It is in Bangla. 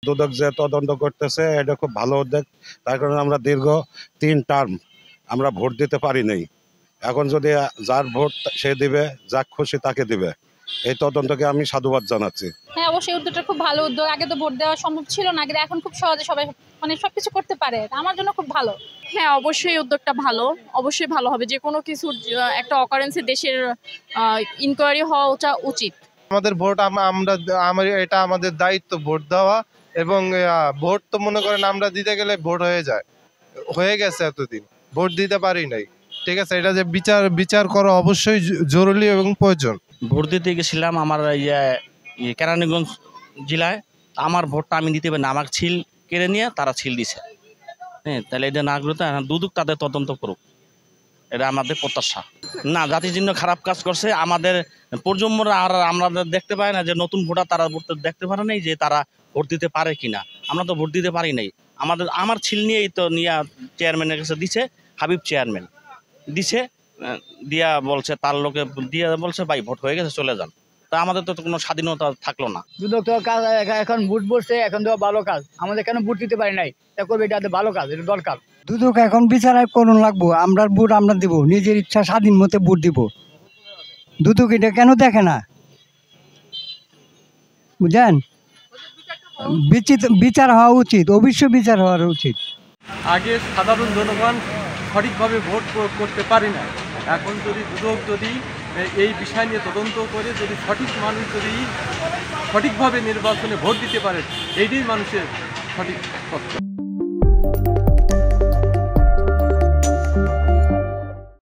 দুদক যে তদন্ত করতেছে এটা খুব ভালো উদ্যোগ। তার কারণে আমরা দীর্ঘ 3 টার্ম আমরা ভোট দিতে পারি নাই। এখন যদি যার ভোট সে দিবে, যা খুশি তাকে দিবে। এই তদন্তকে আমি সাধুবাদ জানাচ্ছি। হ্যাঁ, অবশ্যই উদ্যোগটা খুব ভালো উদ্যোগ। আগে তো ভোট দেওয়া সম্ভব ছিল না, আগে এখন খুব সহজে সবাই মানে সবকিছু করতে পারে। আমার জন্য খুব ভালো। হ্যাঁ, অবশ্যই উদ্যোগটা ভালো, অবশ্যই ভালো হবে। যে কোনো কিছুর একটা অকারেন্সি দেশের ইনকোয়ারি হওয়া উচিত। আমাদের ভোট এটা আমাদের দায়িত্ব ভোট দেওয়া, এবং ভোট তো মনে করেন আমরা দিতে গেলে ভোট হয়ে গেছে, এতদিন ভোট দিতে পারি নাই। ঠিক আছে, এটা যে বিচার করা অবশ্যই জরুরি এবং প্রয়োজন। ভোট দিতে গেছিলাম আমার কেরানীগঞ্জ জেলায়। আমার ভোটটা আমি দিতে পারি না, আমার ছিল কেড়ে নিয়ে তারা ছিল দিছে। হ্যাঁ, তাহলে এটা না করতে দুদক তাদের তদন্ত করুক, এটা আমাদের প্রত্যাশা। না, জাতির জন্য খারাপ কাজ করছে। আমাদের প্রজন্মরা আর আমরা দেখতে পাই না যে নতুন ভোটার তারা দেখতে পারে নাই যে তারা ভোট দিতে পারে কিনা। আমরা তো ভোট দিতে পারি নাই। আমার ছিল নিয়েই তো নিয়ে চেয়ারম্যানের কাছে দিছে, হাবিব চেয়ারম্যান দিছে, দিয়া বলছে তার লোকে দিয়া বলছে ভাই ভোট হয়ে গেছে চলে যান। তা আমাদের তো কোনো স্বাধীনতা থাকলো না। দুদক তো কাজ এখন ভোট বসছে, এখন তো ভালো কাজ। আমাদের কেন ভোট দিতে পারি নাই, তা করবে এটা ভালো কাজ, এটা দরকার। দুদক এখন বিচার করুন লাগবো। আমরা ভোট আমরা দিব, নিজের ইচ্ছা স্বাধীন মতে ভোট দিব। দুদক এটা কেন দেখে না, বুঝলেন? বিচার হওয়া উচিত, অবশ্যই বিচার হওয়া উচিত। আগে সাধারণ জনগণ সঠিকভাবে ভোট প্রয়োগ করতে পারি না। এখন যদি দুদক যদি এই বিষয় নিয়ে তদন্ত করে যদি সঠিক মানুষ যদি সঠিকভাবে নির্বাচনে ভোট দিতে পারে, এইটাই মানুষের সঠিক তথ্য।